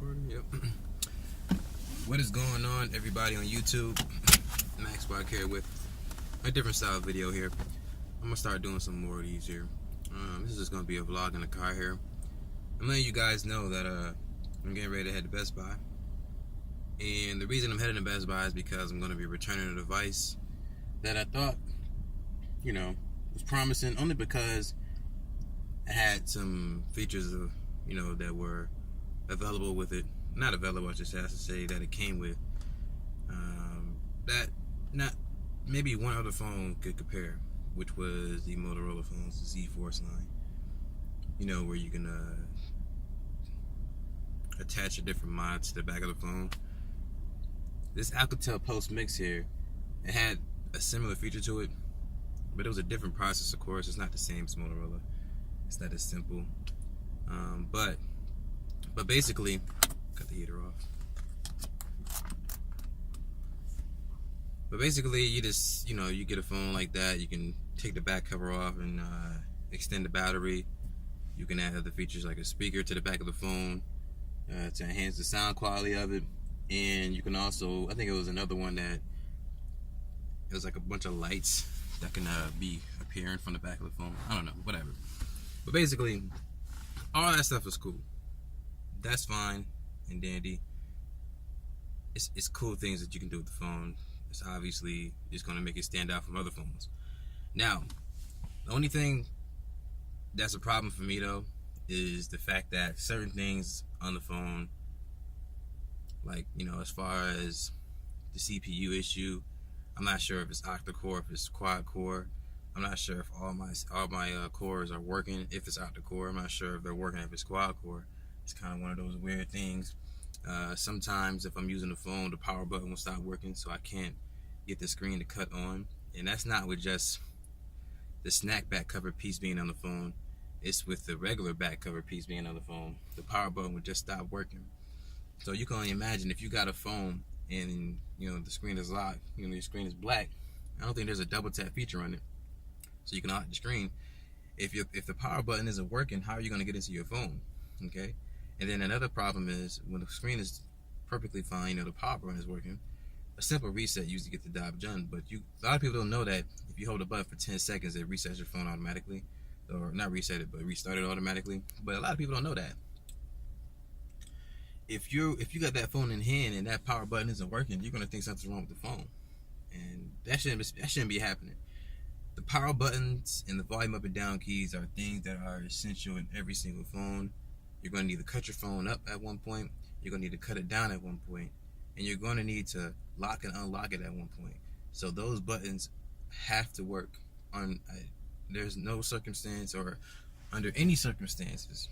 recording? Yep. What is going on, everybody on YouTube? Max Block here with a different style video here. I'm gonna start doing some more of these here. This is just gonna be a vlog in the car here. I'm letting you guys know that I'm getting ready to head to Best Buy, and the reason I'm heading to Best Buy is because I'm gonna be returning a device that I thought, was promising, only because it had some features of, that were available with it. Not available, I just have to say that it came with. That not maybe one other phone could compare, which was the Motorola phones, the Z Force line. Where you can attach a different mod to the back of the phone. This Alcatel Pulsemix here, it had a similar feature to it, but it was a different process, of course. It's not the same as Motorola. It's not as simple. But basically, cut the heater off. But basically, you just, you get a phone like that. You can take the back cover off and extend the battery. You can add other features like a speaker to the back of the phone to enhance the sound quality of it. And you can also, I think it was another one that it was like a bunch of lights that can be appearing from the back of the phone. I don't know, whatever. But basically, all that stuff is cool. That's fine and dandy. It's cool things that you can do with the phone. It's obviously just going to make it stand out from other phones. Now, the only thing that's a problem for me though is the fact that certain things on the phone, like as far as the CPU issue, I'm not sure if it's octa-core, if it's quad-core. I'm not sure if all my cores are working. If it's octa-core, I'm not sure if they're working if it's quad-core. It's kind of one of those weird things. Sometimes if I'm using the phone, the power button will stop working, so I can't get the screen to cut on. And that's not with just the snack back cover piece being on the phone. It's with the regular back cover piece being on the phone. The power button would just stop working. So you can only imagine if you got a phone and the screen is locked, your screen is black. I don't think there's a double tap feature on it, so you can lock the screen. If the power button isn't working, how are you going to get into your phone? Okay. And then another problem is when the screen is perfectly fine, the power button is working. A simple reset usually gets the job done, but a lot of people don't know that if you hold the button for 10 seconds, it resets your phone automatically, or not reset it, but restart it automatically. But a lot of people don't know that. If you got that phone in hand and that power button isn't working, you're gonna think something's wrong with the phone, and that shouldn't be happening. The power buttons and the volume up and down keys are things that are essential in every single phone. You're going to need to cut your phone up at one point. You're going to need to cut it down at one point. And you're going to need to lock and unlock it at one point. So those buttons have to work. There's no circumstance or under any circumstances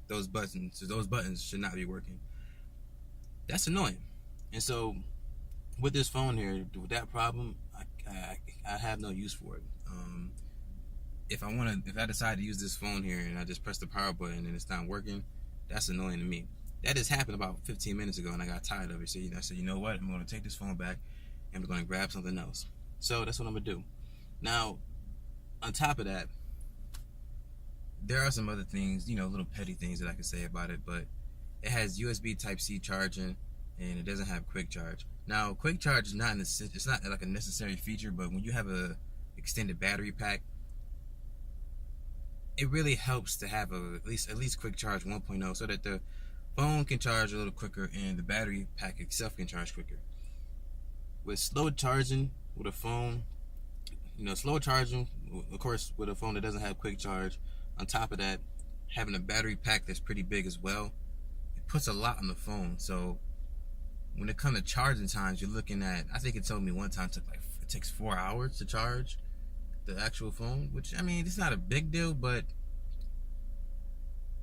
those buttons should not be working. That's annoying. And so with this phone here, with that problem, I have no use for it. If I decide to use this phone here and I just press the power button and it's not working, that's annoying to me. That just happened about 15 minutes ago and I got tired of it. So I said, you know what? I'm going to take this phone back and I'm going to grab something else. So that's what I'm going to do. Now, on top of that, there are some other things, little petty things that I can say about it, but it has USB Type-C charging and it doesn't have quick charge. Now, quick charge is not like a necessary feature, but when you have a extended battery pack, it really helps to have at least quick charge 1.0 so that the phone can charge a little quicker and the battery pack itself can charge quicker. With slow charging with a phone, slow charging, of course, with a phone that doesn't have quick charge, on top of that, having a battery pack that's pretty big as well, it puts a lot on the phone. So when it comes to charging times, you're looking at, I think it told me one time it takes 4 hours to charge the actual phone, which, it's not a big deal, but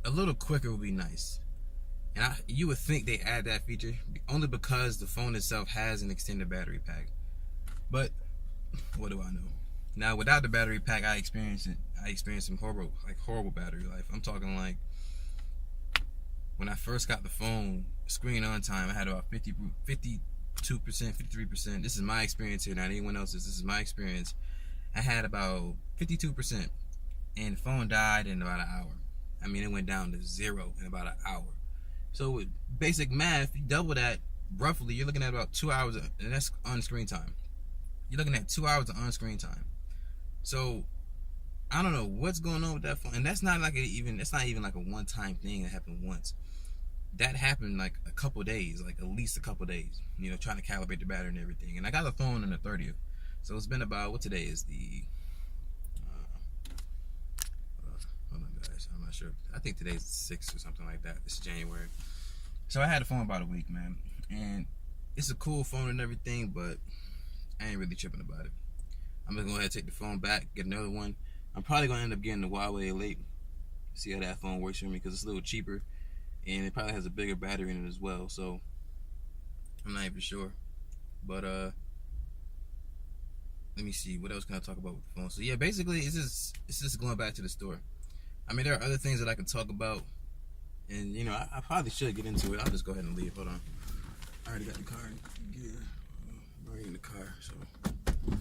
a little quicker would be nice. And you would think they add that feature only because the phone itself has an extended battery pack. But what do I know? Now, without the battery pack, I experienced some horrible battery life. I'm talking like when I first got the phone, screen on time, I had about 52%, 53%. This is my experience here, not anyone else's. This is my experience. I had about 52%, and the phone died in about an hour. It went down to 0 in about an hour. So with basic math, you double that, roughly, you're looking at about 2 hours, and that's on screen time. You're looking at 2 hours of on screen time. So I don't know what's going on with that phone, and that's not like it's not even like a one-time thing that happened once. That happened like a couple days, like at least a couple days. You know, trying to calibrate the battery and everything. And I got the phone on the 30th, so it's been about, what today is, the hold on guys, I'm not sure. I think today's the 6th or something like that. It's January. So I had the phone about a week, man, and it's a cool phone and everything, but I ain't really tripping about it. I'm gonna go ahead and take the phone back, get another one. I'm probably gonna end up getting the Huawei Elite. See how that phone works for me, because it's a little cheaper, and it probably has a bigger battery in it as well. So I'm not even sure, but let me see what else can I talk about with the phone. So yeah, basically it's just going back to the store. I mean, there are other things that I can talk about, and you know, I probably should get into it. I'll just go ahead and leave. Hold on. I already got the car in gear. I'm already in the car, so let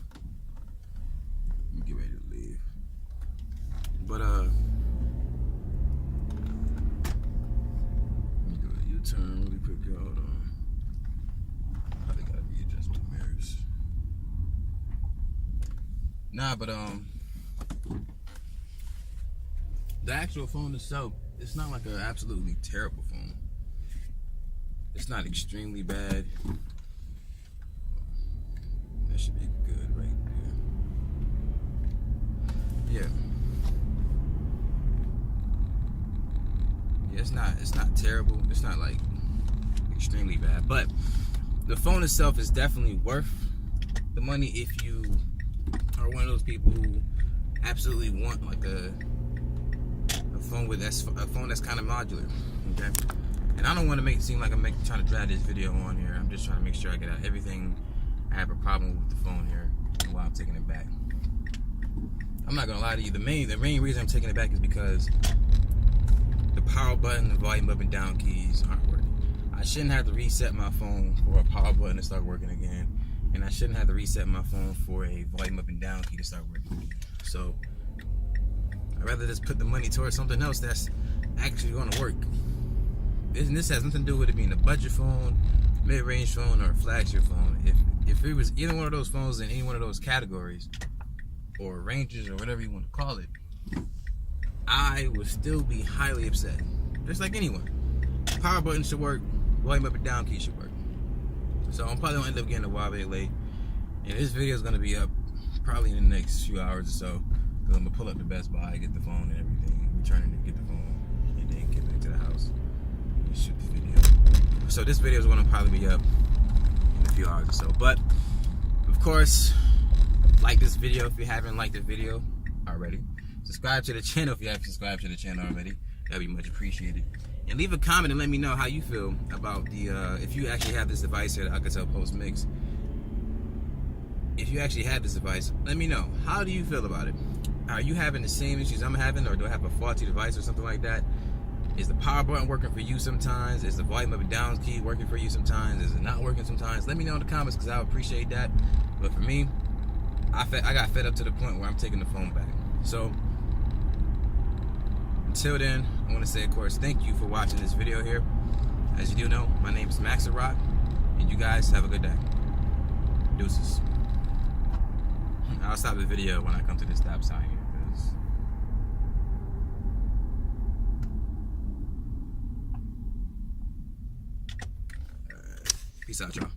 me get ready to leave. But let me do a U-turn really quick. Hold on. Probably gotta readjust my mirrors. Nah, but the actual phone itself, it's not like an absolutely terrible phone. It's not extremely bad. That should be good right there. Yeah. Yeah, it's not terrible. It's not like extremely bad. But the phone itself is definitely worth the money if you are one of those people who absolutely want like a phone that's kind of modular. Okay. And I don't want to make it seem like I'm trying to drag this video on here. I'm just trying to make sure I get out everything I have a problem with the phone here while I'm taking it back. I'm not gonna lie to you. The main reason I'm taking it back is because the power button, the volume up and down keys aren't working. I shouldn't have to reset my phone for a power button to start working again, and I shouldn't have to reset my phone for a volume up and down key to start working again. So I'd rather just put the money towards something else that's actually going to work. This has nothing to do with it being a budget phone, mid-range phone, or a flagship phone. If it was either one of those phones in any one of those categories, or ranges, or whatever you want to call it, I would still be highly upset. Just like anyone. Power button should work, volume up and down key should work. So I'm probably gonna end up getting a Huawei Elite, and this video is gonna be up probably in the next few hours or so, because I'm gonna pull up to Best Buy, get the phone and everything, return it, get the phone, and then get back to the house and shoot the video. So this video is gonna probably be up in a few hours or so. But of course, like this video if you haven't liked the video already. Subscribe to the channel if you haven't subscribed to the channel already. That'd be much appreciated. And leave a comment and let me know how you feel about the if you actually have this device here, the Alcatel Pulsemix. If you actually have this device, let me know. How do you feel about it? Are you having the same issues I'm having, or do I have a faulty device or something like that? Is the power button working for you sometimes? Is the volume up and down key working for you sometimes? Is it not working sometimes? Let me know in the comments, because I would appreciate that. But for me, I got fed up to the point where I'm taking the phone back. So until then, I want to say, of course, thank you for watching this video here. As you do know, my name is Max Rock, and you guys have a good day. Deuces. I'll stop the video when I come to this stop sign here, because peace out, y'all.